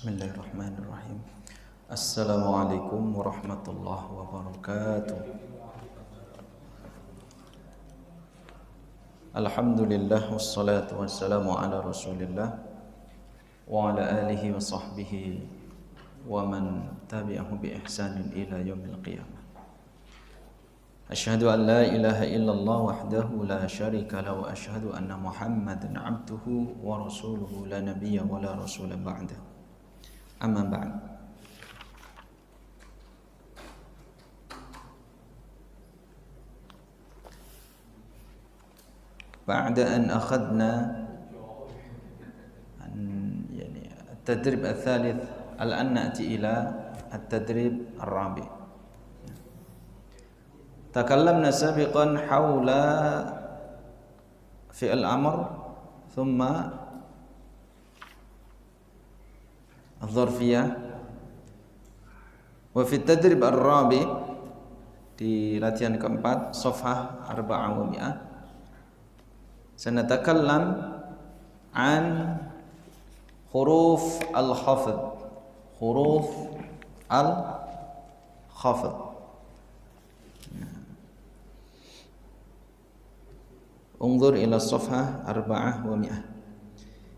Bismillahirrahmanirrahim. Assalamualaikum warahmatullahi wabarakatuh. Alhamdulillah wassalatu wassalamu ala Rasulillah wa ala alihi wa sahbihi wa man tabi'ahu bi ihsanin ila yaumil qiyamah. Asyhadu an la ilaha illallah wahdahu la syarika lahu wa asyhadu anna Muhammadan abduhu wa rasuluhu la nabiyya wa la rasula ba'dahu. Amma ba'd. بعد أن أخذنا التدريب الثالث الآن نأتي إلى التدريب الرابع. تكلمنا سابقا حول فعل الأمر ثم الظرفية وفي التدريب الرابع di latihan keempat صفحة 400 سنتكلم عن حروف الخفض انظر إلى الصفحة 400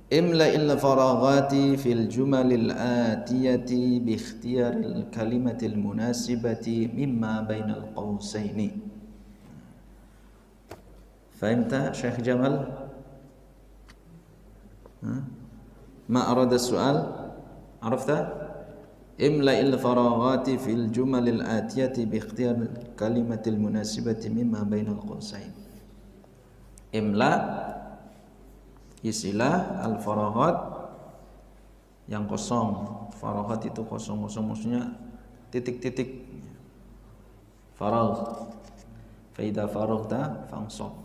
املأ الفراغات في الجمل الآتية باختيار الكلمة المناسبة مما بين القوسين. فهمت شيخ جمال؟ ما أراد السؤال؟ عرفت؟ املأ الفراغات في الجمل الآتية باختيار الكلمة المناسبة مما بين القوسين. املأ isilah al-faraghat yang kosong. Faraghat itu kosong-kosong, maksudnya titik-titik. Faragh. Fa idza faraghta fansab.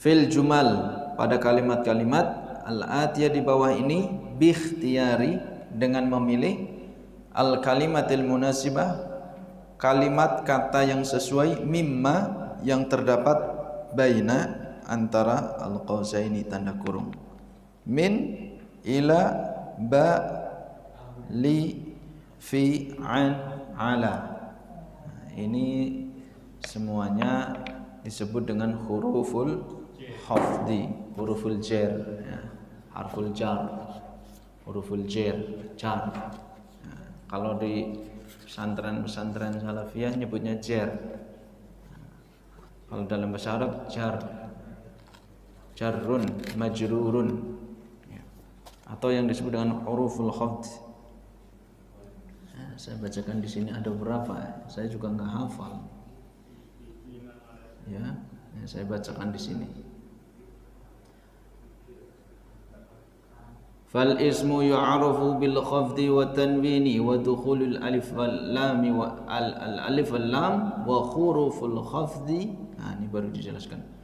Fil jumal, pada kalimat-kalimat al-atiyah di bawah ini bi ikhtiyari, dengan memilih al-kalimatil munasibah, kalimat kata yang sesuai, mimma yang terdapat baina, antara al-qausaini, tanda kurung, min, ila, ba, li, fi, an, ala. Ini semuanya disebut dengan huruful khafdi, huruful jar, harful jar, huruful jar. Kalau di pesantren-pesantren salafiyah nyebutnya jar. Kalau dalam bahasa Arab jarrun, majrurun, atau yang disebut dengan huruful khafd. Saya bacakan di sini ada berapa? Saya juga nggak hafal. Saya bacakan di sini. Fal ismu yu'arafu bil khafdi wa tanwini wa dukhulul alif wal lam wa al alif wal lam wa huruful khafdi. Ini baru dijelaskan.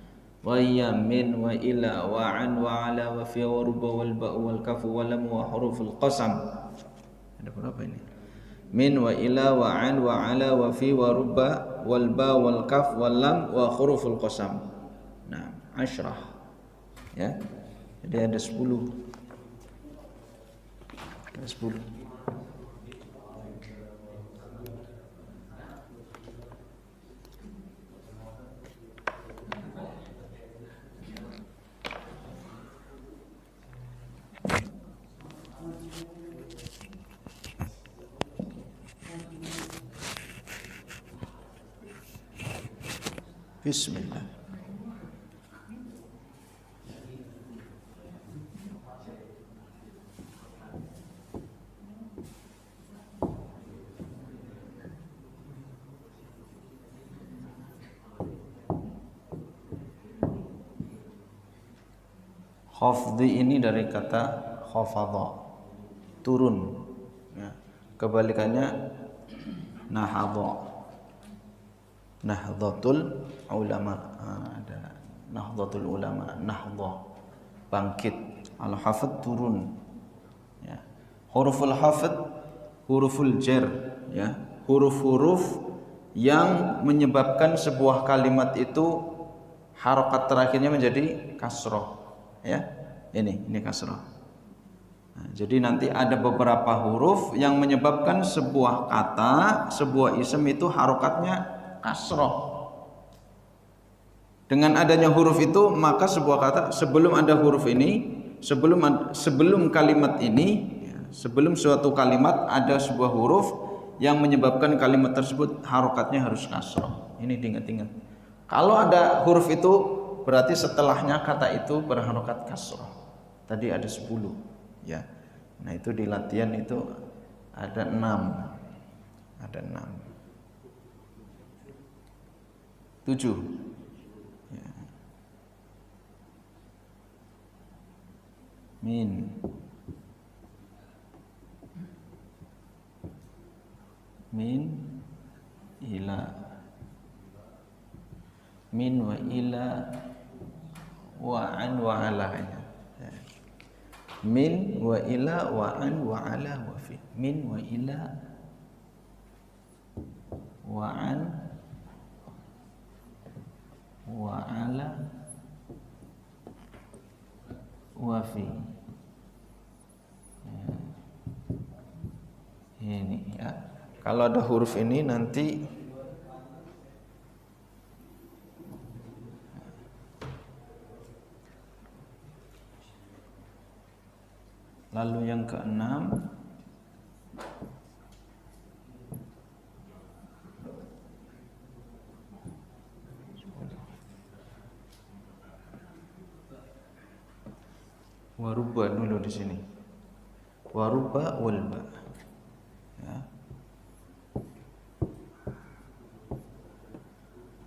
Wa ya min wa ila wa an wa ala wa fi wa ruba wal ba wal kaf wa lam wa huruful qasam. Ada berapa ini? Min wa ila wa an wa ala wa fi wa ruba wal ba wal kaf wal lam wa huruful qasam. Nah, 10. Ya. Jadi ada 10. Ada 10. Bismillah. Khafdi ini dari kata khafadha, turun. Kebalikannya nahadha, nahdhatul ulama. Ada nahdhatul ulama, nahdha, bangkit. Al-hafd turun. Huruful hafd, huruful jar, huruf-huruf yang menyebabkan sebuah kalimat itu harokat terakhirnya menjadi kasroh. Ini kasroh. Nah, jadi nanti ada beberapa huruf yang menyebabkan sebuah kata, sebuah isim itu harokatnya kasroh. Dengan adanya huruf itu, maka sebuah kata sebelum ada huruf ini, sebelum kalimat ini, ya, sebelum suatu kalimat ada sebuah huruf yang menyebabkan kalimat tersebut harokatnya harus kasroh. Ini diingat-ingat. Kalau ada huruf itu, berarti setelahnya kata itu berharokat kasroh. Tadi ada 10, ya. Nah itu di latihan itu ada 6, ada 6, 7. Ya. Min, ila, min wa ila wa an wa ala. Min wa ila wa an wa ala wa fi. Min wa ila wa an wa ala wa fi. Ini ya. Kalau ada huruf ini nanti lalu yang keenam waruba dulu di sini. Waruba walba. Ya.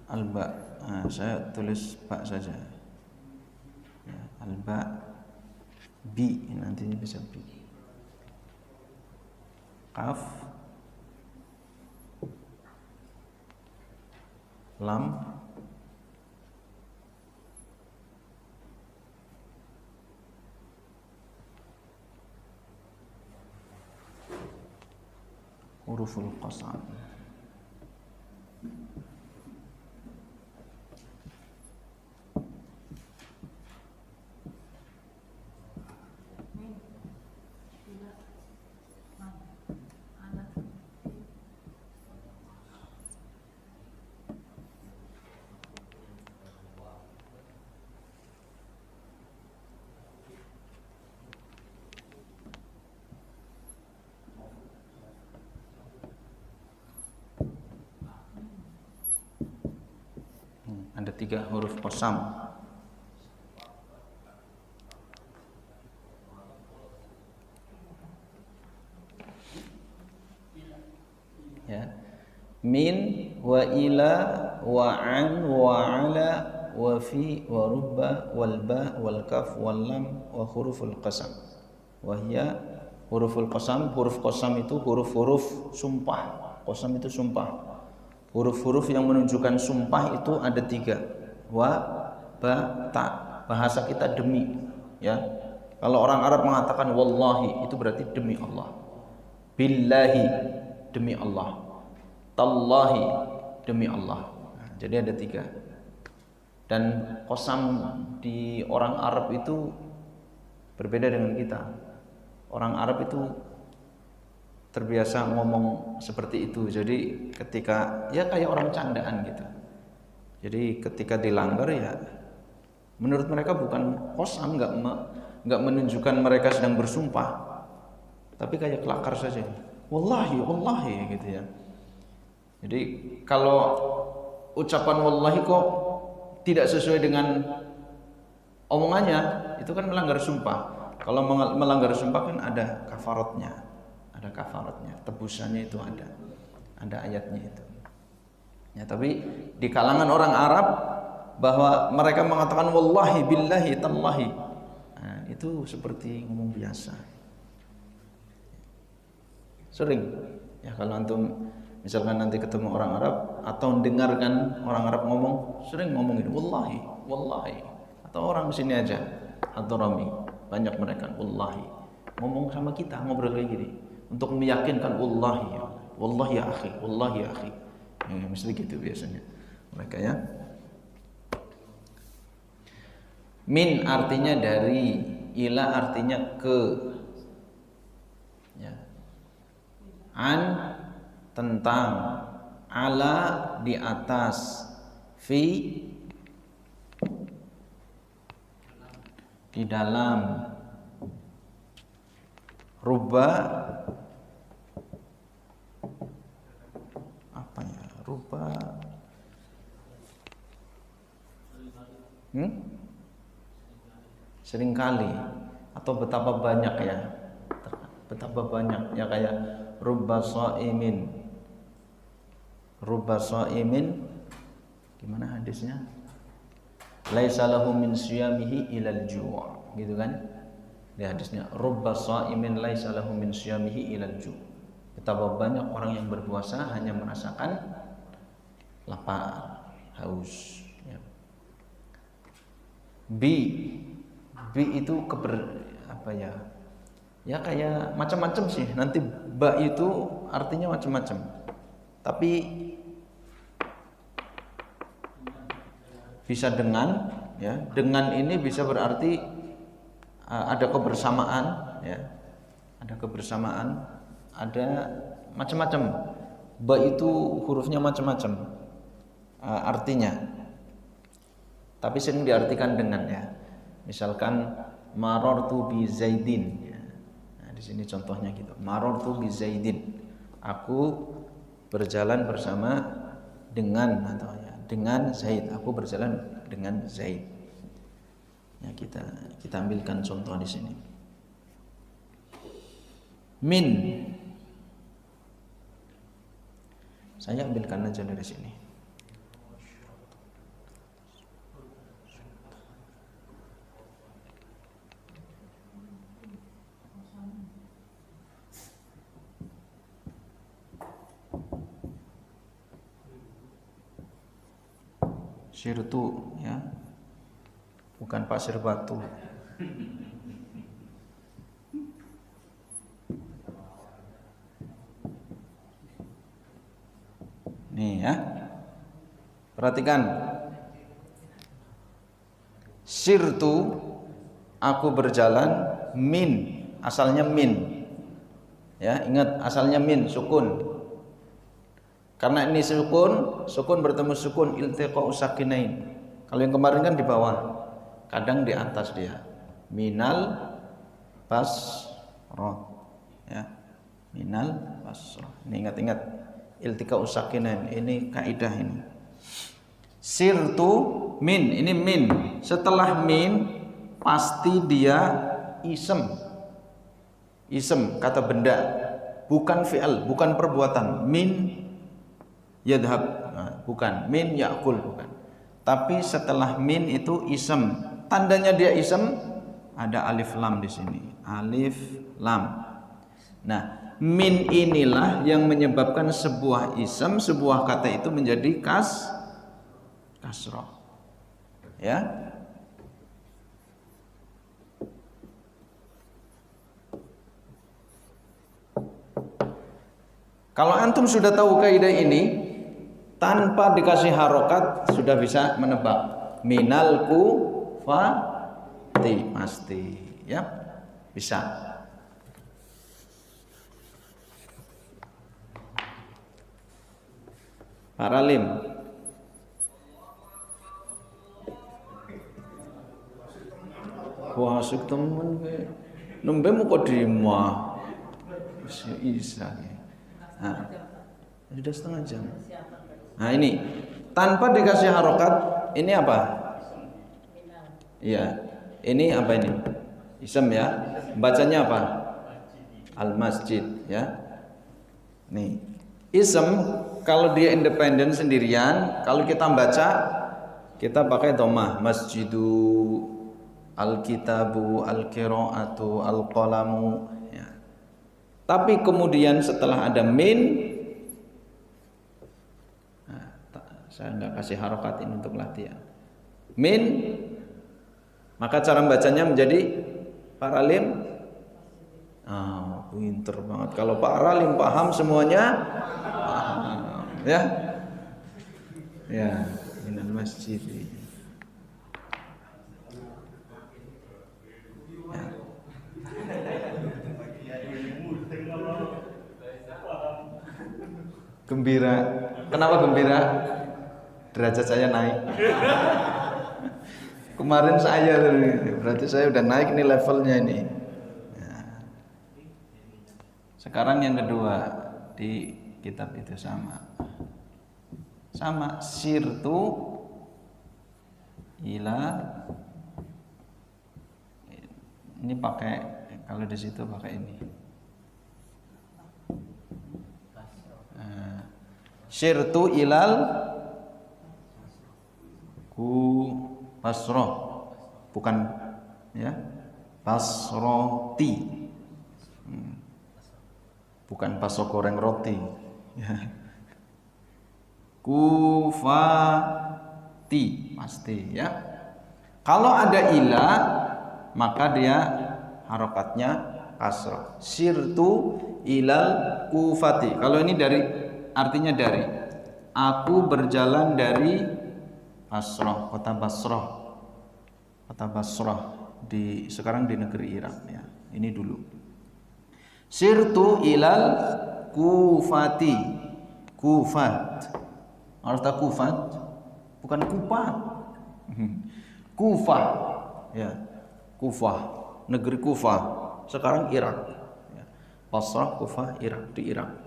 Alba. Nah, saya tulis ba saja. Ya, alba. Bi, nantinya bisa bi. Kaf, lam, huruful qasam. Ada 3 huruf qasam. Ya. Min wa ila wa an wa ala wa fi wa rubba wal ba wal kaf wal lam wa huruful qasam. Wa hiya huruful qasam. Huruf qasam itu huruf-huruf sumpah. Qasam itu sumpah. Huruf-huruf yang menunjukkan sumpah itu ada 3. Wa, ba, ta. Bahasa kita demi, ya. Kalau orang Arab mengatakan wallahi, itu berarti demi Allah. Billahi, demi Allah. Tallahi, demi Allah. Nah, jadi ada 3. Dan qasam di orang Arab itu berbeda dengan kita. Orang Arab itu terbiasa ngomong seperti itu. Jadi ketika ya kayak orang candaan gitu. Jadi ketika dilanggar ya menurut mereka bukan qasam, enggak menunjukkan mereka sedang bersumpah. Tapi kayak kelakar saja. Wallahi, wallahi gitu ya. Jadi kalau ucapan wallahi kok tidak sesuai dengan omongannya, itu kan melanggar sumpah. Kalau melanggar sumpah kan ada kafaratnya. Ada kafaratnya, tebusannya itu ada ayatnya itu. Ya, tapi di kalangan orang Arab bahwa mereka mengatakan wallahi billahi tallahi, nah, itu seperti ngomong biasa. Sering ya kalau antum misalkan nanti ketemu orang Arab atau dengarkan orang Arab ngomong, sering ngomong gitu wallahi, wallahi. Atau orang sini aja Hadrami, banyak mereka wallahi. Ngomong sama kita, ngobrol kayak gini untuk meyakinkan wallahi ya, wallahi ya akhi, wallahi ya akhi. Ya, mesti gitu biasanya mereka ya. Min artinya dari, ila artinya ke, Ya. An tentang, ala di atas, fi di dalam, ruba apa ya, ruba seringkali atau betapa banyak ya, betapa banyak ya, kayak ruba shaimin gimana hadisnya, laisa lahu min siyamihi ilal ju', gitu kan di hadisnya, ruba shaimin laisa lahu min siyamihi ilal ju', betapa banyak orang yang berpuasa hanya merasakan lapar, haus ya. Bi itu apa ya? Ya kayak macam-macam sih. Nanti ba itu artinya macam-macam. Tapi bisa dengan, ya. Dengan ini bisa berarti ada kebersamaan, ya. Ada kebersamaan, ada macam-macam. Ba itu hurufnya macam-macam artinya. Tapi sering diartikan dengan, ya. Misalkan marartu bi Zaidin. Ya. Nah, di sini contohnya gitu. Marartu bi Zaidin. Aku berjalan bersama dengan, atau ya, dengan Zaid. Aku berjalan dengan Zaid. Ya, kita ambilkan contoh di sini. Min. Saya ambilkan aja dari sini. Sirtu, ya, bukan pasir batu. Nih ya, perhatikan. Sirtu, aku berjalan, min, asalnya min. Ya, ingat asalnya min, sukun. Karena ini sukun bertemu sukun, iltiqa'u sakinain. Kalau yang kemarin kan di bawah, kadang di atas dia. Minal basrah, ya. Minal basrah. Ini ingat-ingat, iltiqa'u sakinain. Ini kaidah ini. Sirtu min, ini min. Setelah min pasti dia isem. Isem kata benda, bukan fi'al, bukan perbuatan. Min yadhab, nah, bukan. Min yakul, bukan. Tapi setelah min itu isem. Tandanya dia isem, ada alif lam di sini. Alif lam. Nah, min inilah yang menyebabkan sebuah isem, sebuah kata itu menjadi kasroh. Ya. Kalau antum sudah tahu kaidah ini, tanpa dikasih harokat sudah bisa menebak. Minal kufati, pasti, ya, bisa. Paralim. Wah, asik temen ke. Nembe mau kodima. Isa. Nah, sudah setengah jam. Nah, ini tanpa dikasih harokat, ini apa? Iya, ini apa ini? Isem, ya. Bacanya apa? Al-masjid, ya. Nih, isem kalau dia independen sendirian, kalau kita baca kita pakai dhammah, masjidu, al-kitabu, al-qiraatu, al-qalamu, ya. Tapi kemudian setelah ada min, saya nggak kasih harokat ini untuk latihan. Min, maka cara bacanya menjadi paralim. Pinter banget. Kalau Pak Ralim paham semuanya, paham, ya. Ya, minal masjid. Ya. Gembira. Kenapa gembira? Derajat saya naik. Kemarin saya, berarti saya udah naik nih levelnya ini. Nah, sekarang yang kedua di kitab itu sama sirtu ila, ini pakai, kalau di situ pakai ini. Sirtu ilal Basroh, bukan ya, Basroti, bukan baso goreng roti ya. Kufati pasti ya. Kalau ada ila maka dia harokatnya kasroh. Sirtu ilal kufati. Kalau ini dari, artinya dari, aku berjalan dari Basroh, kota Basroh, sekarang di negeri Irak ya. Ini dulu. Sirtu ilal kufati, kufat. Artinya kufat, bukan kufat. Kufah, ya, Kufah, negeri Kufah. Sekarang Irak. Basrah, Kufah, Irak, di Irak.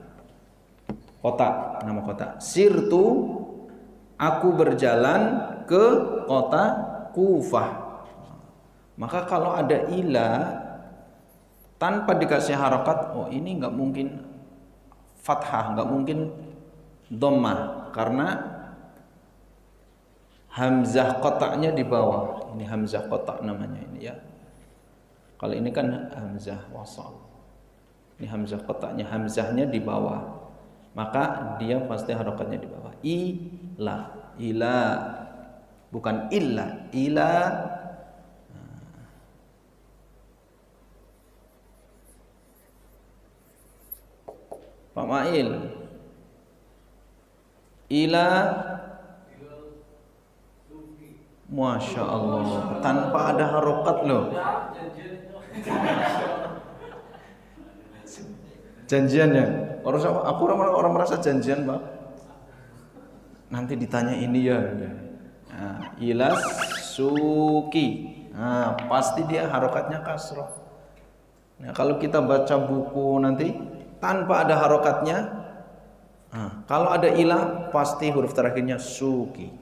Kota, nama kota. Sirtu, aku berjalan ke kota Kufah. Maka kalau ada ila tanpa dikasih harokat, oh ini nggak mungkin fathah, nggak mungkin dhammah, karena hamzah kotaknya di bawah. Ini hamzah kotak namanya ini ya. Kalau ini kan hamzah wasal. Ini hamzah kotaknya, hamzahnya di bawah. Maka dia pasti harokatnya di bawah. Ila, bukan illa, ila. Pak Mail, ila, Masya Allah, tanpa ada harokat loh. Janjiannya, orang merasa janjian Pak. Nanti ditanya ini ya. Nah, ilas suki, nah, pasti dia harokatnya kasroh. Nah, kalau kita baca buku nanti tanpa ada harokatnya, nah, kalau ada ilah pasti huruf terakhirnya suki.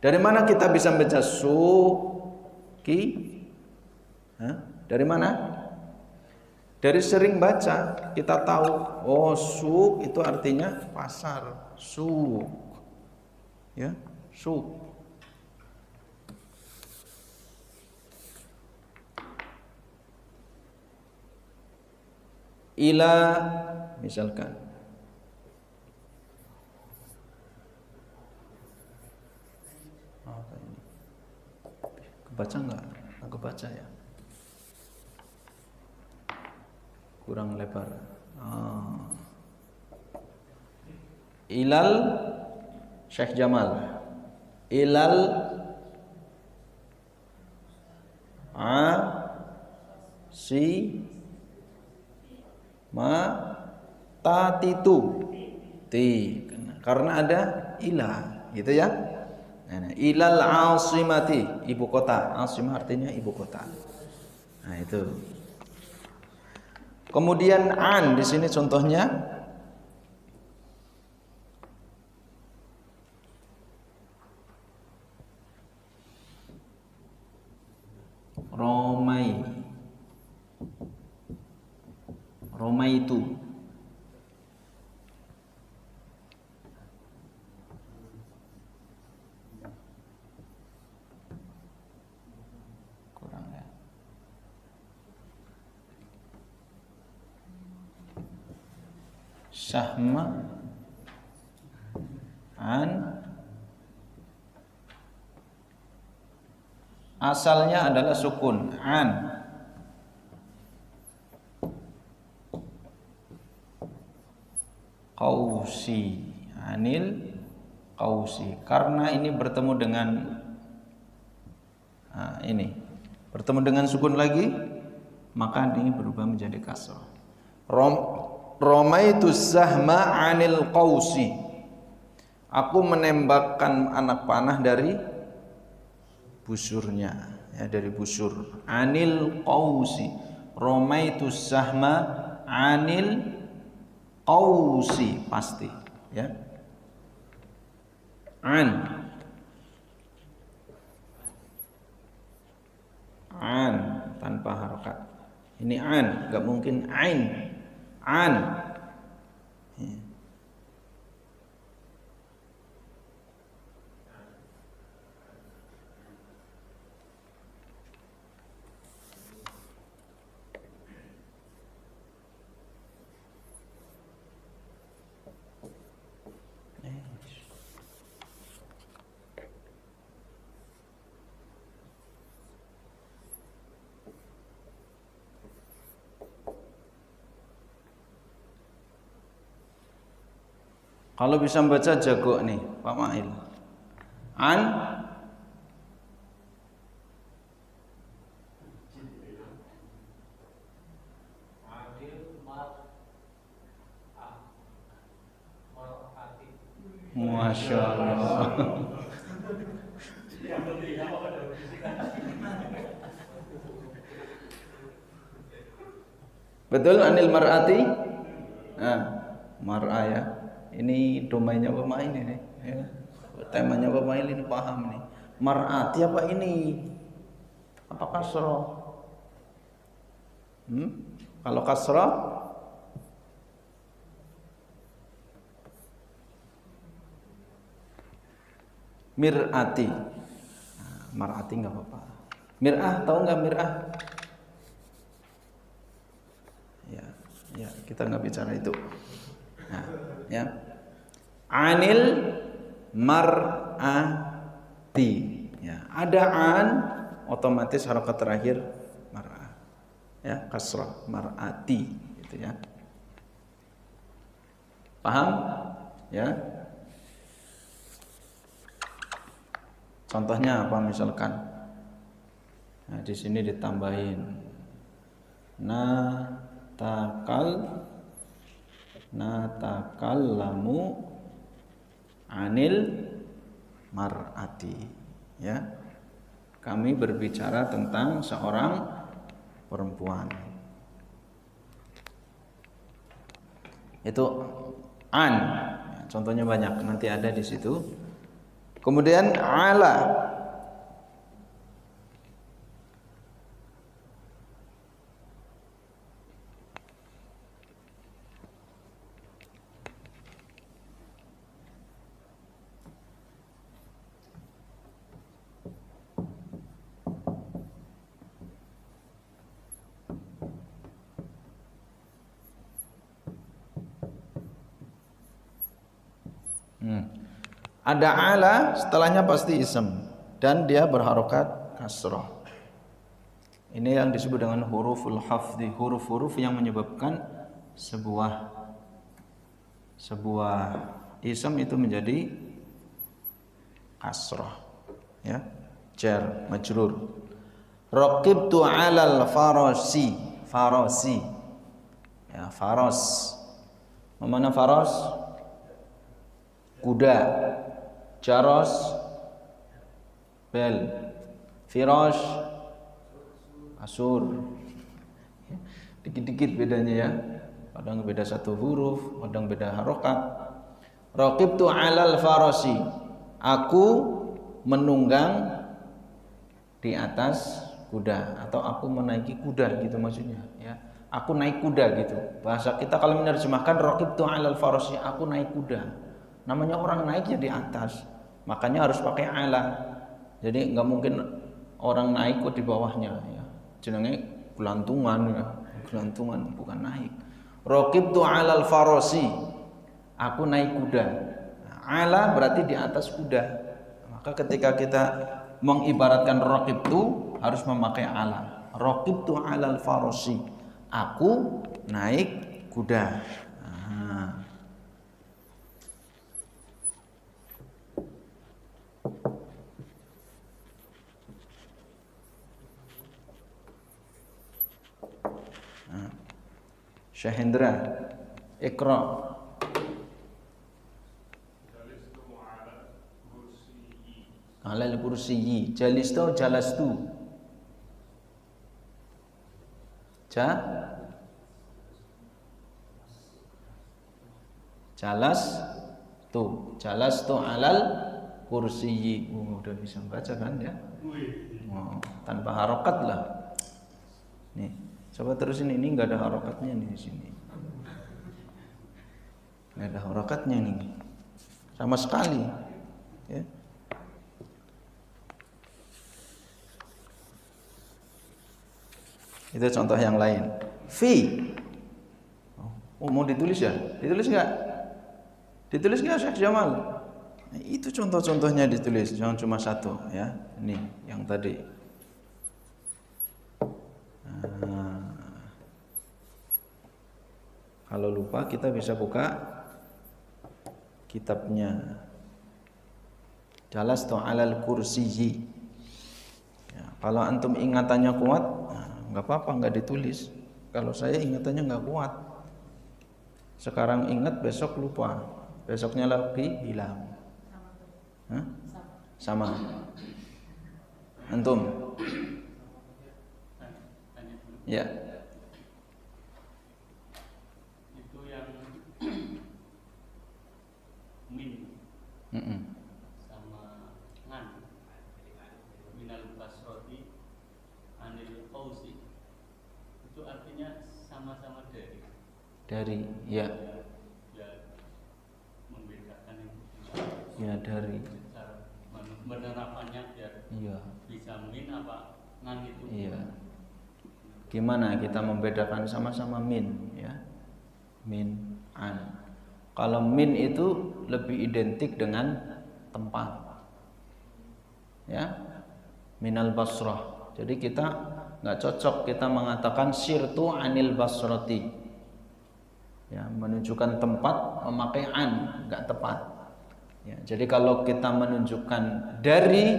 Dari mana kita bisa baca suki? Dari mana? Dari sering baca kita tahu, oh suk itu artinya pasar, suk, ya, suk. Ila misalkan, apa ini? Kebaca nggak? Nggak kebaca ya? Kurang lebar. Ilal Syekh Jamal. Ilal si ma tatitu ti, karena ada ilah gitu ya. Nah, ilal asimati, ibu kota. Asimah artinya ibu kota. Nah itu. Kemudian an di sini contohnya Romai itu kurang ya. Syahma an asalnya adalah sukun an. Qausi, anil qausi, karena ini bertemu dengan ini bertemu dengan sukun lagi, maka ini berubah menjadi kasrah. Ramaitu sahma 'anil qausi. Aku menembakkan anak panah dari busurnya, ya, dari busur. 'Anil qausi. Ramaitu sahma 'anil qausi, pasti, ya. An tanpa harokat. Ini an, nggak mungkin ain. An. Kalau bisa membaca jago nih Pak Mail. An Masya Allah. Betul, anil mar'ati. Nah, mar'a ya. Ini domainnya pemain ini, ya. Temanya pemain ini paham nih. Mar'ati apa ini? Apa kasroh? Kalau kasroh mir'ati. Nah, mar'ati nggak apa-apa. Mir'ah, tahu nggak mir'ah? Ya, kita nggak bicara itu. Nah, ya. Anil mar'ati. Ya, ada an, otomatis harokat terakhir mar'ah. Ya, kasrah, mar'ati, gitu ya. Paham? Ya. Contohnya apa misalkan? Nah, di sini ditambahin natakallamu anil mar'ati, ya. Kami berbicara tentang seorang perempuan. Itu an. Contohnya banyak, nanti ada di situ. Kemudian ala. Ada ala, setelahnya pasti ism dan dia berharokat kasrah. Ini yang disebut dengan huruful hafdhi, huruf-huruf yang menyebabkan sebuah ism itu menjadi kasrah, ya, jar majrur. Raqibtu 'alal farasi, ya, faros. Mana faros? Kuda. Jaros, bel. Firash, kasur. Dikit-dikit bedanya, ya. Kadang beda satu huruf, kadang beda harokat. Raqibtu 'alal farasi. Aku menunggang di atas kuda, atau aku menaiki kuda, gitu maksudnya, ya. Aku naik kuda, gitu. Bahasa kita kalau menerjemahkan raqibtu 'alal farasi, aku naik kuda. Namanya orang naik ya di atas. Makanya harus pakai ala. Jadi nggak mungkin orang naik kok di bawahnya, ya. Jenenge gelantungan, ya. Gelantungan, bukan naik. Raqibtu 'alal farasi. Aku naik kuda. Nah, ala berarti di atas kuda. Maka ketika kita mengibaratkan raqibtu harus memakai ala. Raqibtu 'alal farasi. Aku naik kuda. Nah. Syahendra, Iqra. Alal kursiyyi. Jalistu jalastu. Jalastu alal kursiyyi. Udah bisa baca kan ya? Tanpa harokat lah. Nih, coba terusin ini nggak ada harokatnya nih di sini. Nggak ada harokatnya nih, sama sekali. Ya. Itu contoh yang lain. Fi. Oh, mau ditulis ya? Ditulis nggak? Ditulis nggak Syekh Jamal? Nah, itu contoh-contohnya ditulis, jangan cuma satu ya. Ini yang tadi. Kalau lupa kita bisa buka kitabnya. Jalastu alal kursiyyi. Ya, kalau antum ingatannya kuat, nggak apa-apa, nggak ditulis. Kalau saya ingatannya nggak kuat, sekarang ingat besok lupa, besoknya lagi hilang. Hah? Sama. Antum? Ya. Itu yang min sama ngan, minal basroti anil qausi, itu artinya sama-sama dari Ya. Ya, membedakan itu Ya, dari. Penerapannya biar Iya. bisa min apa ngan itu. Iya. Gimana kita membedakan sama-sama min ya? Min, an. Kalau min itu lebih identik dengan tempat. Ya. Minal Basrah. Jadi kita nggak cocok kita mengatakan sirtu anil basrati. Ya, menunjukkan tempat memakai an, nggak tepat. Ya, jadi kalau kita menunjukkan dari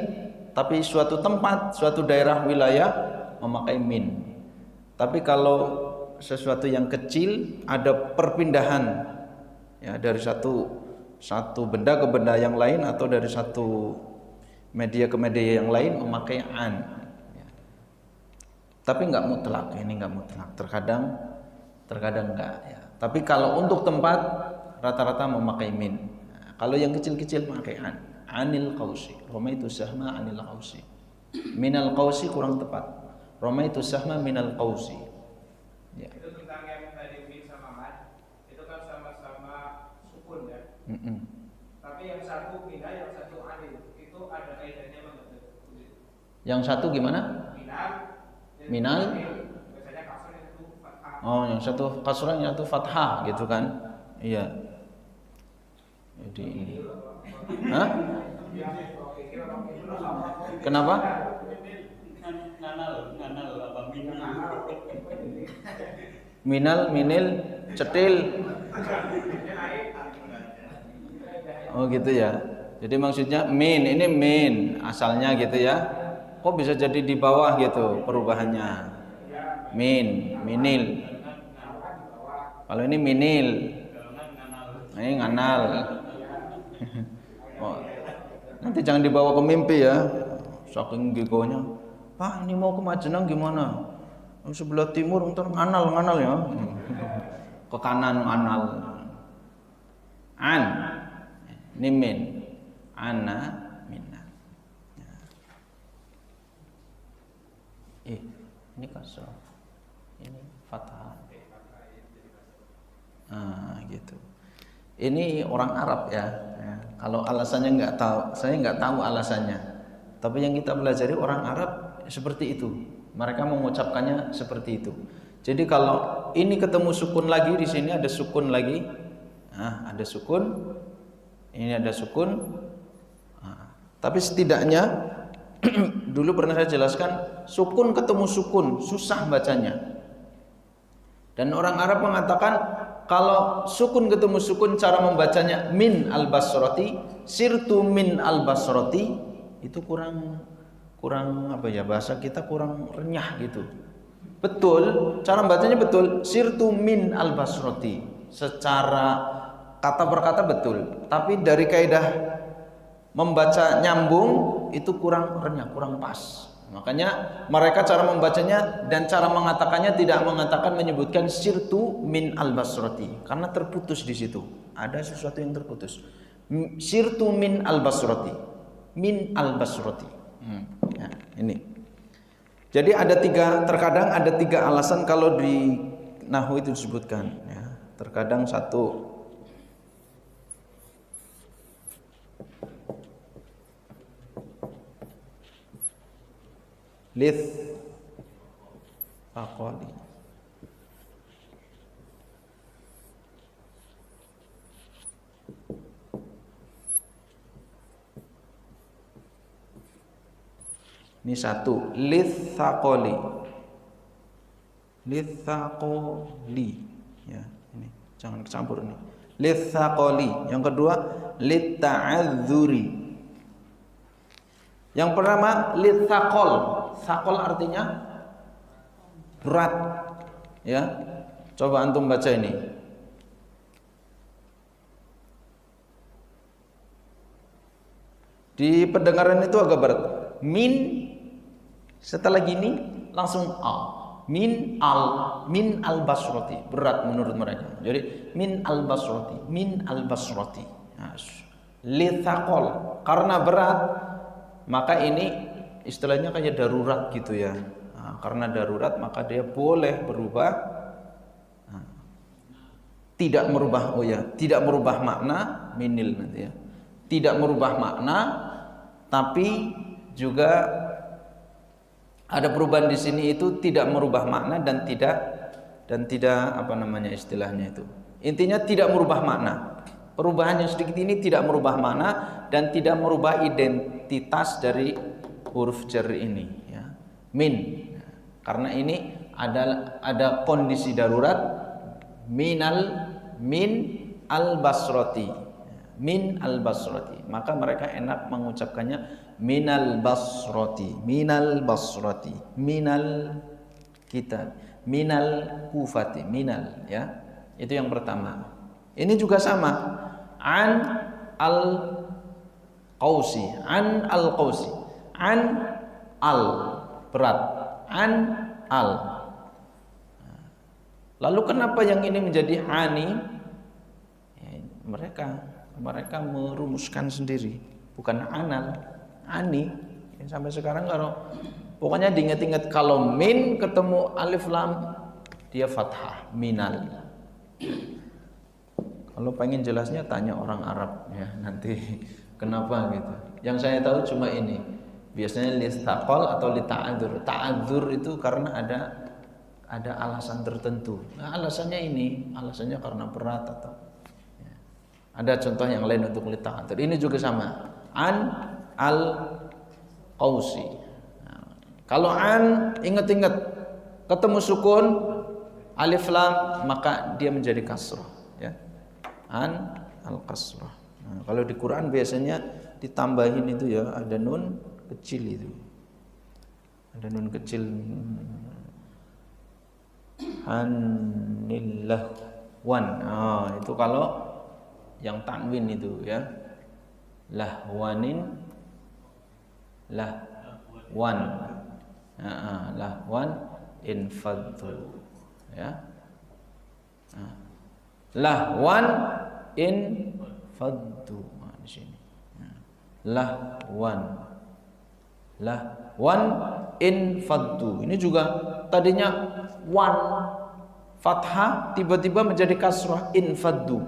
tapi suatu tempat, suatu daerah wilayah memakai min. Tapi kalau sesuatu yang kecil ada perpindahan ya dari satu benda ke benda yang lain atau dari satu media ke media yang lain memakai an. Ya. Tapi nggak mutlak, ini nggak mutlak. Terkadang nggak ya. Tapi kalau untuk tempat rata-rata memakai min. Kalau yang kecil-kecil pakai an. Anil qausi. Ramaitu sahma anil qausi. Minal qausi kurang tepat. Ramaitu sahma minal qausi. Ya. Itu tentang yang tadi min sama man. Itu kan sama-sama sukun ya. Tapi yang satu mina, yang satu anil. Itu ada kaidahnya enggak? Yang satu gimana? Minal. Biasanya kasar itu fathah. Oh, yang satu kasrah, yang satu fathah gitu kan? Iya. Jadi ini. Hah? Kenapa? Nganal apa Minal, minil, cetil. Oh gitu ya. Jadi maksudnya min, ini min asalnya gitu ya. Kok bisa jadi di bawah gitu perubahannya? Min, minil. Kalau ini minil. Ini nganal. Oh, nanti jangan dibawa ke mimpi ya. Saking gigonya. Pak, ini mau ke Majenang gimana? Sebelah timur ntar nganal ya. Ke kanan nganal. An. Ini min. Ana, minna. Ini kasrah. Ini fathah. Gitu. Ini orang Arab ya. Kalau alasannya nggak tahu, saya nggak tahu alasannya. Tapi yang kita pelajari orang Arab seperti itu. Mereka mengucapkannya seperti itu. Jadi kalau ini ketemu sukun lagi di sini ada sukun lagi. Ada sukun. Ini ada sukun. Tapi setidaknya dulu pernah saya jelaskan sukun ketemu sukun susah bacanya. Dan orang Arab mengatakan kalau sukun ketemu sukun cara membacanya min al-basrati, sirtu min al-basrati itu kurang apa ya, bahasa kita kurang renyah gitu. Betul, cara bacanya betul, sirtu min al-basrati. secara kata per kata betul, tapi dari kaidah membaca nyambung itu kurang renyah, kurang pas. Makanya mereka cara membacanya dan cara mengatakannya tidak mengatakan menyebutkan sirtu min al-basrati karena terputus di situ. Ada sesuatu yang terputus. Sirtu min al-basrati. Min al-basrati. Ya, ini. Jadi terkadang ada tiga alasan kalau di nahwu itu disebutkan ya. Terkadang satu lith faqali. Ini satu, lith faqali. Lith faqali. Ya, ini jangan campur ini. Lith faqali. Yang kedua, lit ta'adzuri. Yang pertama lith faqal. Sakol artinya berat, ya. Coba antum baca ini. Di pendengaran itu agak berat. Min setelah gini langsung a. Min al basrati berat menurut mereka. Jadi min al basrati. Lithaqol karena berat maka ini istilahnya kayak darurat gitu ya. Nah, karena darurat maka dia boleh berubah. Nah, tidak merubah makna minil nanti ya. Tidak merubah makna, tapi juga ada perubahan di sini itu tidak merubah makna dan tidak apa namanya istilahnya itu. Intinya tidak merubah makna. Perubahan yang sedikit ini tidak merubah makna dan tidak merubah identitas dari huruf jar ini ya. Min. Karena ini ada kondisi darurat min al basrati. Min al basrati. Maka mereka enak mengucapkannya minal basrati, minal kitab, minal kufati, minal ya. Itu yang pertama. Ini juga sama. An al qausi, an al berat, an al. Lalu kenapa yang ini menjadi ani? Ya, mereka merumuskan sendiri, bukan anal, ani. Ya, sampai sekarang kalau pokoknya diingat-ingat kalau min ketemu alif lam dia fathah, minal. Kalau pengen jelasnya tanya orang Arab ya nanti kenapa gitu. Yang saya tahu cuma ini. Biasanya listaqal atau lita'adzur. Ta'adzur itu karena ada alasan tertentu. Nah, alasannya ini, alasannya karena berat atau ya. Ada contoh yang lain untuk lita'adzur. Ini juga sama. An al qausi. Nah, kalau an ingat-ingat ketemu sukun alif lam maka dia menjadi kasrah ya. An al kasrah. Nah, kalau di Quran biasanya ditambahin itu ya ada nun kecil itu. Ada nun kecil. Anillah wan. Oh, itu kalau yang tanwin itu ya. Lahwanin lahwan. Lahwan infadhu ya. Lahwan infadhu di sini. Lahwan infadhu. Ini juga tadinya wan fathah tiba-tiba menjadi kasrah infadhu.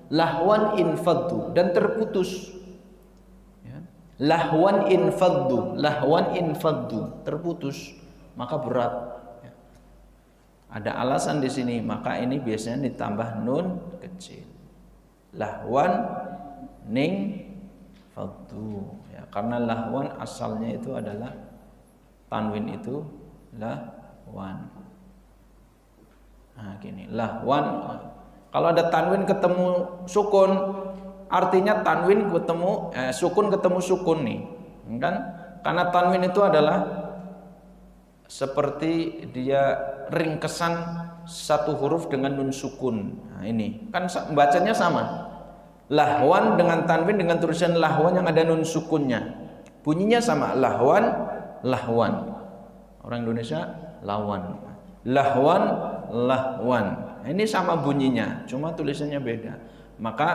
Lahwan infadhu dan terputus. Ya. Lahwan infadhu terputus maka berat. Ya. Ada alasan di sini maka ini biasanya ditambah nun kecil. Lahwan ning fadhu ya, karena lahwan asalnya itu adalah tanwin itu lahwan. Nah gini lahwan kalau ada tanwin ketemu sukun artinya tanwin ketemu sukun ketemu sukun nih kan, karena tanwin itu adalah seperti dia ringkesan satu huruf dengan nun sukun. Nah, ini kan bacanya sama. Lahwan dengan tanwin dengan tulisan lahwan yang ada nun sukunnya. Bunyinya sama, lahwan, lahwan. Orang Indonesia lawan. Lahwan, lahwan. Nah, ini sama bunyinya, cuma tulisannya beda. Maka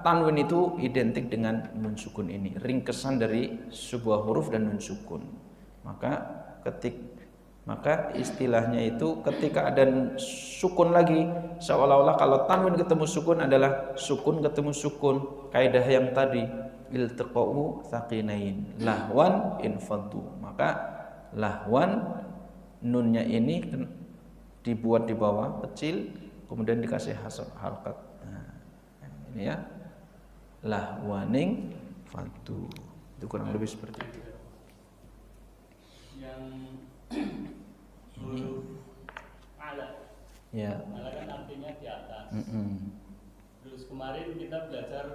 tanwin itu identik dengan nun sukun ini, ringkesan dari sebuah huruf dan nun sukun. Maka istilahnya itu ketika ada sukun lagi, seolah-olah kalau tanwin ketemu sukun adalah sukun ketemu sukun. Kaidah yang tadi, iltiqa'u tsaqinain, lahwan infaddu. Maka lahwan nunnya ini dibuat di bawah kecil, kemudian dikasih harokat. Nah, ini ya, lahwaning faddu. Itu kurang lebih seperti itu. Yang huruf ala. Ya. Ala kan artinya di atas. Terus kemarin kita belajar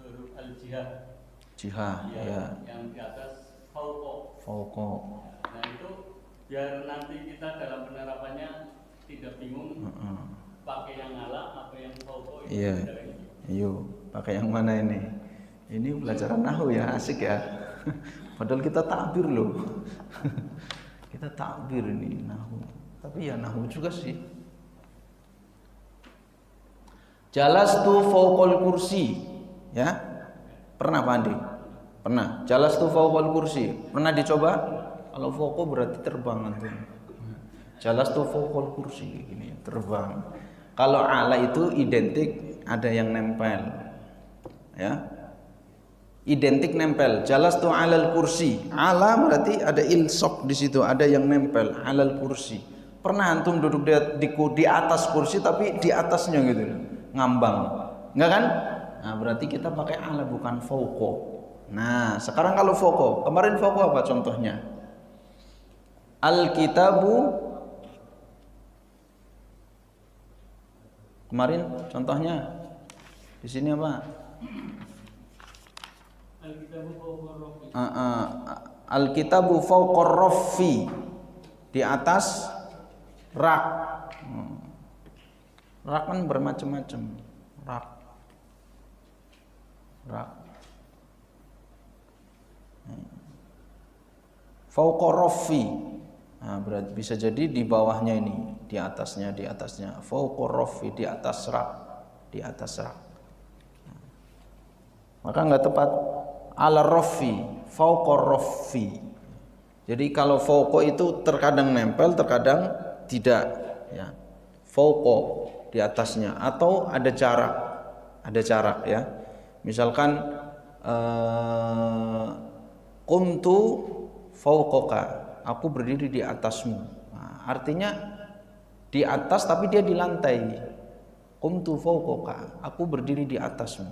huruf al-jihah. Jihah, ya. Yang di atas fauqa. Fauqa. Nah itu biar nanti kita dalam penerapannya tidak bingung pakai yang ala apa yang fauqa. Iya. Ayo, pakai yang mana ini? Ini pelajaran nahwu ya, asik ya. Padahal kita takbir loh. Kita takbir ini nahwu. Tapi ya nahwu juga sih. Jalastu fauqal kursi, ya. Pernah Pak Andi? Pernah. Jalastu fauqal kursi. Pernah dicoba? Kalau fauqa berarti terbang nanti. Jalastu fauqal kursi gini, terbang. Kalau ala itu identik ada yang nempel. Ya. Identik nempel. Jalastu alal kursi. Ala berarti ada ilsok di situ, ada yang nempel alal kursi. Pernah antum duduk di atas kursi tapi di atasnya gitu, ngambang. Enggak kan? Nah, berarti kita pakai ala bukan fauqa. Nah, sekarang kalau fauqa, kemarin fauqa apa contohnya? Alkitabu. Kemarin contohnya di sini apa? Alkitabu fauqar raffi, di atas rak. Rak kan bermacam-macam. Rak. Fauqar raffi. Nah, berarti bisa jadi di bawahnya ini, di atasnya. Fauqar raffi, di atas rak. Maka enggak tepat. Ala raffi, fauqar raffi. Jadi kalau fauqa itu terkadang nempel, terkadang tidak, ya. Fauqa di atasnya atau ada jarak ya. Misalkan qumtu fauqaka, aku berdiri di atasmu. Nah, artinya di atas tapi dia di lantai. Qumtu fauqaka, aku berdiri di atasmu,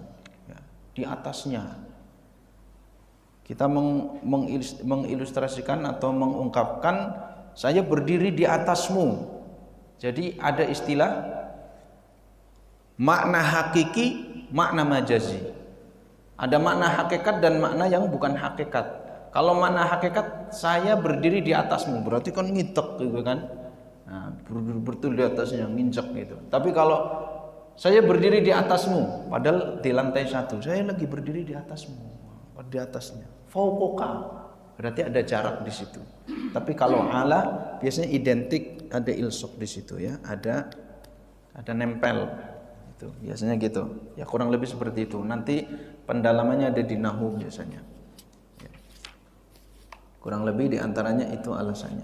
ya, di atasnya. Kita mengilustrasikan atau mengungkapkan saya berdiri di atasmu. Jadi ada istilah makna hakiki, makna majazi. Ada makna hakikat dan makna yang bukan hakikat. Kalau makna hakikat, saya berdiri di atasmu, berarti kan ngitek gitu kan. Nah, betul di atasnya, nginjek gitu. Tapi kalau saya berdiri di atasmu, padahal di lantai 1, saya lagi berdiri di atasmu, di atasnya. Fauqaka, berarti ada jarak di situ. Tapi kalau ala biasanya identik, ada ilsok di situ ya, ada nempel. Itu biasanya gitu. Ya kurang lebih seperti itu. Nanti pendalamannya ada di nahwu biasanya. Ya. Kurang lebih diantaranya itu alasannya.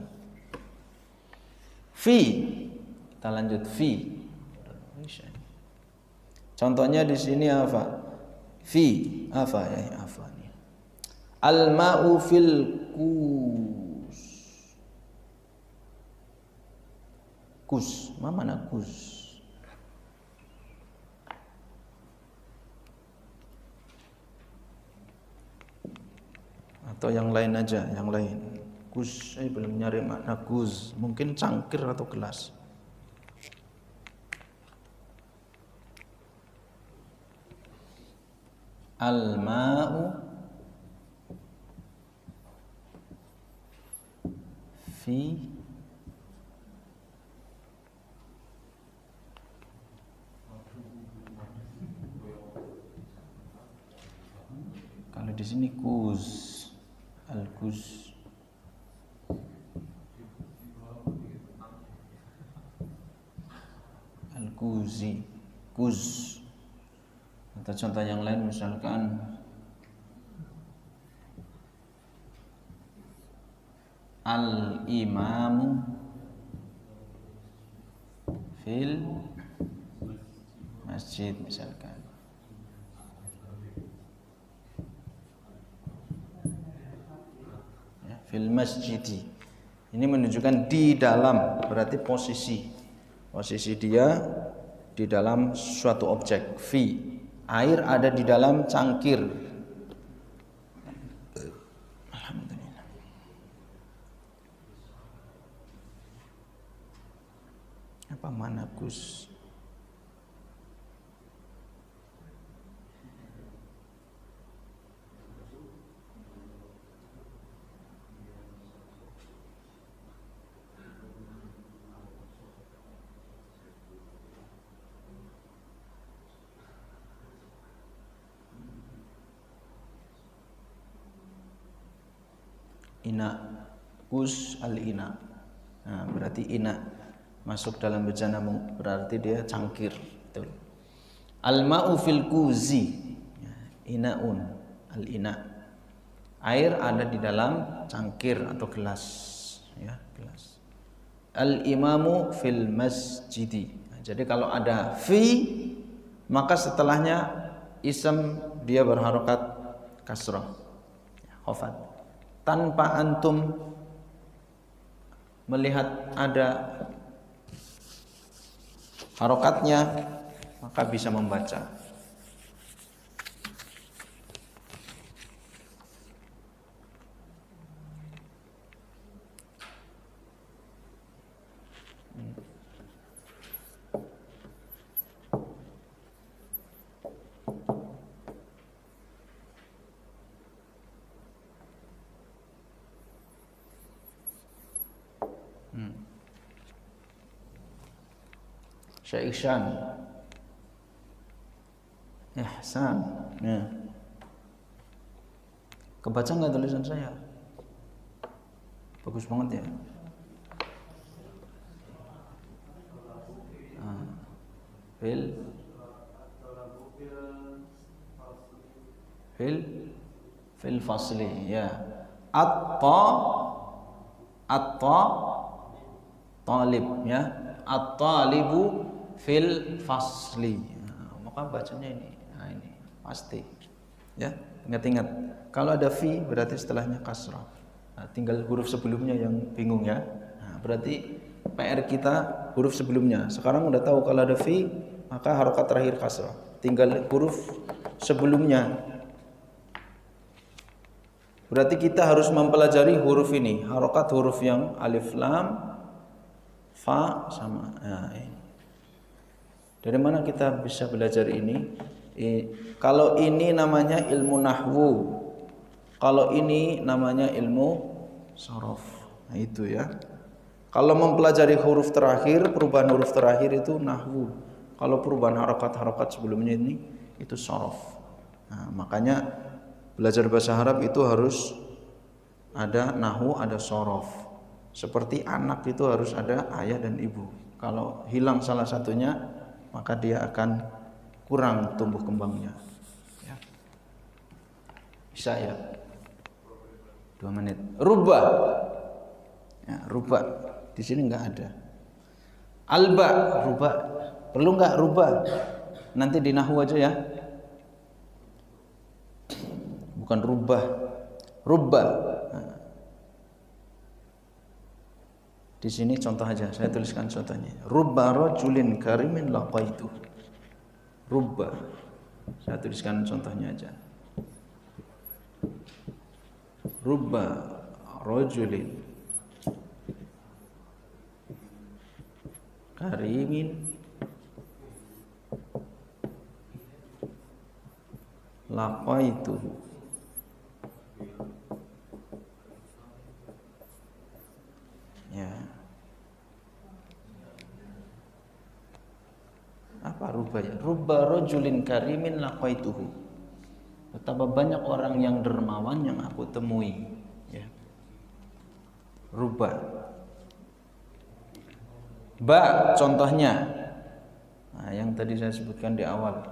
Fi, kita lanjut fi. Contohnya di sini apa? Fi, apa ya? Apa nih? Al-ma'u fil kus. Kus, mana kus? Atau yang lain aja, yang lain. Kus, saya belum nyari makna kus. Mungkin cangkir atau gelas. Al-ma'u fi di sini kuz, al-kuz. Al-kuzi, kuz. Atau contoh yang lain misalkan al-imamu fil masjid misalkan. Ya, fil masjidi. Ini menunjukkan di dalam, berarti posisi dia di dalam suatu objek. Fi, air ada di dalam cangkir. Alhamdulillah. Apa mana Gus? Ina, kus al-ina. Nah, berarti ina masuk dalam bejana berarti dia cangkir. Betul. Al-ma'u fil kuzi. Inaun, al-ina. Air ada di dalam cangkir atau gelas, ya, gelas. Al-imamu fil masjidi. Nah, jadi kalau ada fi, maka setelahnya ism dia berharokat kasrah, khafat. Tanpa antum melihat ada harokatnya, maka bisa membaca. Syekh Ihsan. Ihsan. Ya. Kebaca nggak tulisan saya? Bagus banget ya. Fil fasli, ya. Talib, ya. At-talibu fil fasli. Nah, maka bacanya ini. Nah, ini pasti. Ya, ingat-ingat. Kalau ada fi berarti setelahnya kasrah. Nah, tinggal huruf sebelumnya yang bingung ya. Nah, berarti PR kita huruf sebelumnya. Sekarang udah tahu kalau ada fi maka harokat terakhir kasrah. Tinggal huruf sebelumnya. Berarti kita harus mempelajari huruf ini. Harokat huruf yang alif lam fa sama. Nah, ini. Dari mana kita bisa belajar ini? Kalau ini namanya ilmu nahwu, kalau ini namanya ilmu sorof. Nah, itu ya. Kalau mempelajari huruf terakhir, perubahan huruf terakhir itu nahwu. Kalau perubahan harokat-harokat sebelumnya ini itu sorof. Nah, makanya belajar bahasa Arab itu harus ada nahwu, ada sorof. Seperti anak itu harus ada ayah dan ibu. Kalau hilang salah satunya, maka dia akan kurang tumbuh kembangnya. Ya. Bisa ya? 2 menit. Rubba. Ya, rubba. Di sini enggak ada. Alba, rubba. Perlu enggak rubba? Nanti di nahwu aja ya. Bukan rubah. Rubba. Nah. Di sini contoh aja, saya tuliskan contohnya. Rubba rajulin karimin laqaitu. Rubba. Saya tuliskan contohnya aja. Rubba rajulin karimin laqaitu. Ya. Apa rubba ya? Rubba rajulin karimin laqaituhu. Betapa banyak orang yang dermawan yang aku temui, ya. Rubah. Ba contohnya, nah, yang tadi saya sebutkan di awal,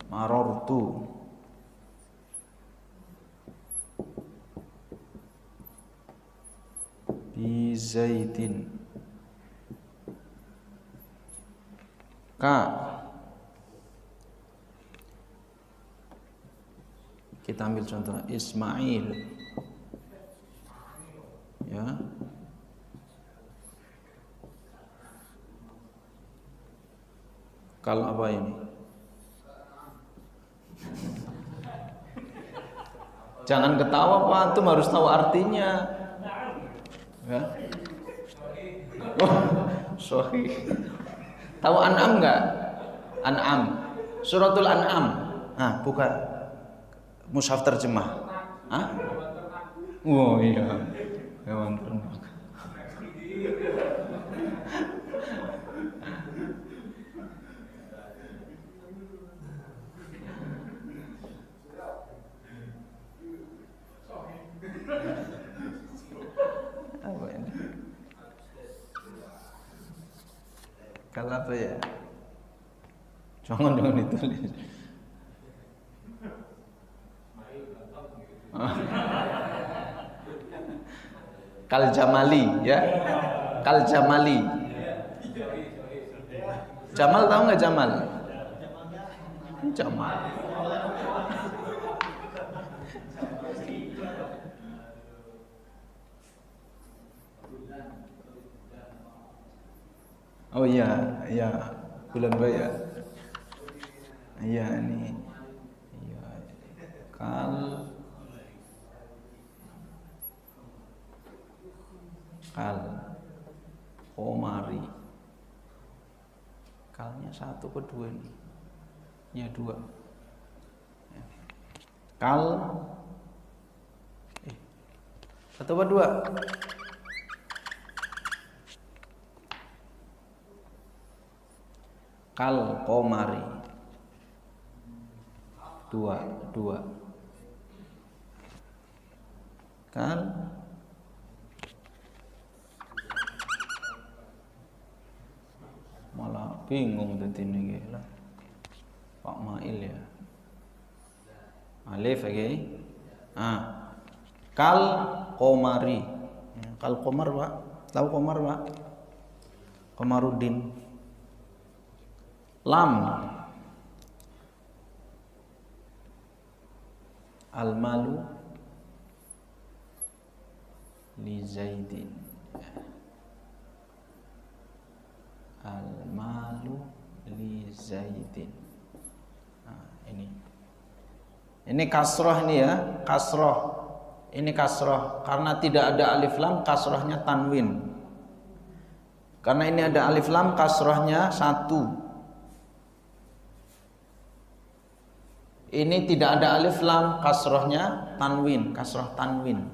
marortu, bi zaitin. Ka, kita ambil contoh Ismail, ya. Kalau apa ini? Jangan ketawa Pak, antum harus tahu artinya. Ya. Oh, sorry. Tahu An'am enggak? An'am. Suratul An'am. Nah, buka mushaf terjemah. Hah? Oh iya. Hewan ternak. Apa ini? Kalau apa ya? Jangan ditulis. Kal Jamali, ya. Kal Jamali. Jamal tahu nggak Jamal? Jamal. Oh iya, iya, bulan raya. Iya ini. Iya. Kal Komari. Kalnya satu ke dua nih? Ya dua. Kal satu ke dua? Kal Komari. Dua. Kal malah bingung tadi ini lah Pak Mail ya. Alif lagi. Kal Komari. Kal Komar Pak. Tahu Komar Pak? Komarudin. Lam. Al-malu li Zaidin. Al-malu li Zaidin. Nah, ini kasroh ini ya, kasroh. Ini kasroh karena tidak ada alif lam, kasrohnya tanwin. Karena ini ada alif lam, kasrohnya satu. Ini tidak ada alif lam, kasrohnya tanwin, kasroh tanwin.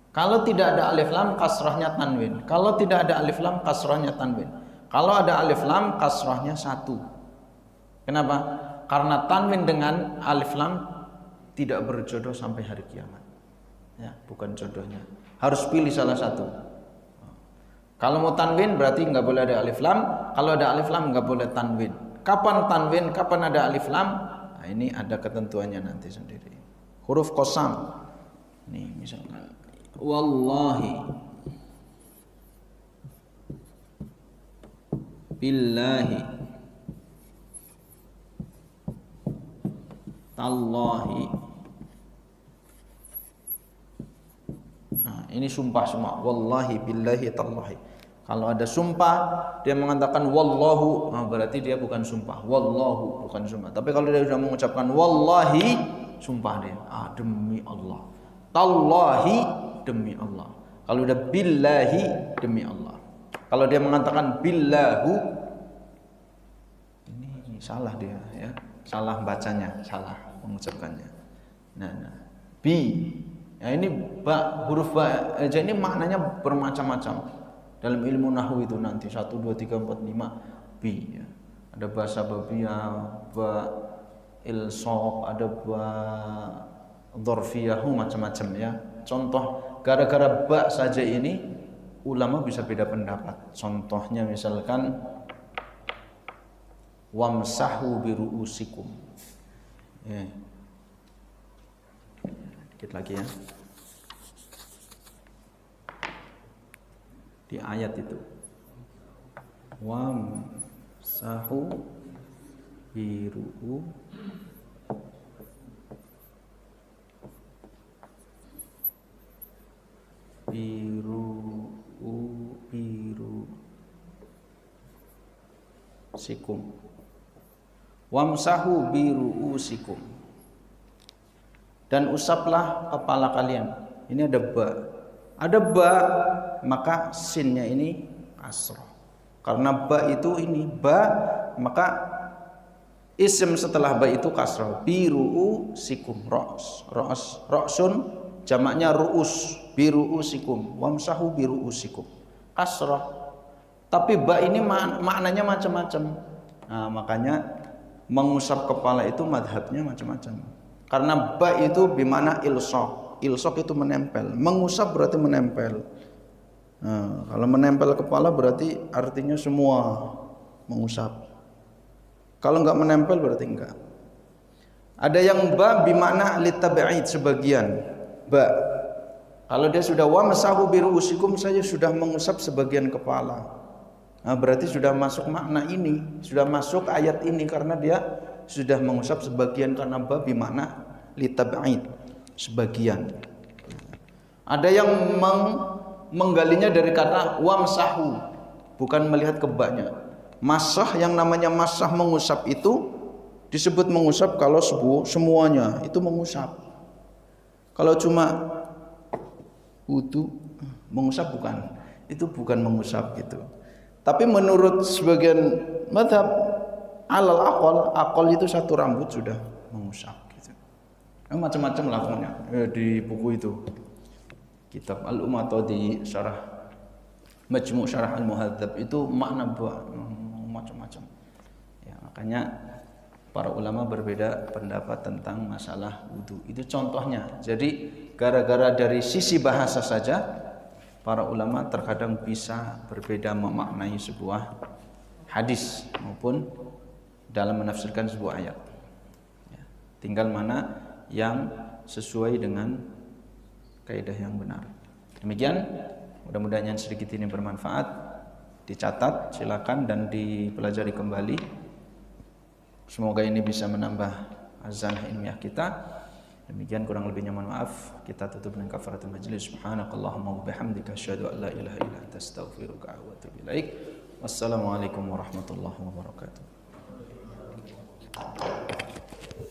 Kalau tidak ada alif lam, kasrohnya tanwin. Kalau tidak ada alif lam, kasrohnya tanwin. Kalau ada alif lam, kasrohnya satu. Kenapa? Karena tanwin dengan alif lam tidak berjodoh sampai hari kiamat. Ya, bukan jodohnya. Harus pilih salah satu. Kalau mau tanwin berarti nggak boleh ada alif lam. Kalau ada alif lam nggak boleh tanwin. Kapan tanwin? Kapan ada alif lam? Nah, ini ada ketentuannya nanti sendiri. Huruf qasam. Nih misalkan wallahi, billahi, tallahi. Nah, ini sumpah semua. Wallahi, billahi, tallahi. Kalau ada sumpah, dia mengatakan wallahu, nah berarti dia bukan sumpah. Wallahu bukan sumpah. Tapi kalau dia sudah mengucapkan wallahi, sumpah dia. Demi Allah. Tallahi, demi Allah. Kalau udah billahi, demi Allah. Kalau dia mengatakan billahu, ini salah dia, ya. Salah bacanya, salah mengucapkannya. Nah. Bi. Ya ini huruf ba aja ini maknanya bermacam-macam. Dalam ilmu nahwu itu nanti 1 2 3 4 5 bi ya. Ada bahasa babiyah, ba ilsaq, ada ba dzarfiyahu macam-macam ya. Contoh gara-gara ba saja ini ulama bisa beda pendapat. Contohnya misalkan wamsahu biruusikum. Ya. Dikit lagi ya. Di ayat itu. Wamsahu biru sikum. Wamsahu biruusikum. Dan usaplah kepala kalian. Ini ada ba. Ada ba, maka sinnya ini kasrah. Karena ba itu ini ba, maka isim setelah ba itu kasrah. Biruusikum, ra'sun jamaknya ru'us, biruusikum. Wamsahu biruusikum. Kasrah. Tapi ba ini maknanya macam-macam. Nah, makanya mengusap kepala itu madhabnya macam-macam. Karena ba itu bimana ilsaq. Ilsaq itu menempel. Mengusap berarti menempel. Nah, kalau menempel kepala berarti artinya semua mengusap. Kalau enggak menempel berarti enggak. Ada yang ba bimana litab'id sebagian. Ba. Kalau dia sudah wamsahu biruusikum, saya sudah mengusap sebagian kepala. Nah, berarti sudah masuk makna ini, sudah masuk ayat ini karena dia sudah mengusap sebagian karena ba bimana litab'id, sebagian. Ada yang menggalinya dari kata wamsahu, bukan melihat kebaknya. Masah, yang namanya masah mengusap itu disebut mengusap kalau semuanya itu mengusap. Kalau cuma wudu mengusap bukan, itu bukan mengusap gitu. Tapi menurut sebagian madhab alal aqal itu satu rambut sudah mengusap gitu. Macam-macam lakunya di buku itu, kitab Al-Umma di syarah Majmu' Syarah Al-Muhadzab itu makna macam-macam. Ya, makanya para ulama berbeda pendapat tentang masalah wudu. Itu contohnya. Jadi gara-gara dari sisi bahasa saja para ulama terkadang bisa berbeda memaknai sebuah hadis maupun dalam menafsirkan sebuah ayat. Ya, tinggal mana yang sesuai dengan kaidah yang benar. Demikian, mudah-mudahan yang sedikit ini bermanfaat. Dicatat, silakan dan dipelajari kembali. Semoga ini bisa menambah azanah ilmiah kita. Demikian, kurang lebihnya mohon maaf. Kita tutup dengan kafaratul majlis. Subhanakallahumma wa bihamdika asyhadu an la ilaha illa anta astaghfiruka wa atubu ilaik. Wassalamualaikum warahmatullahi wabarakatuh.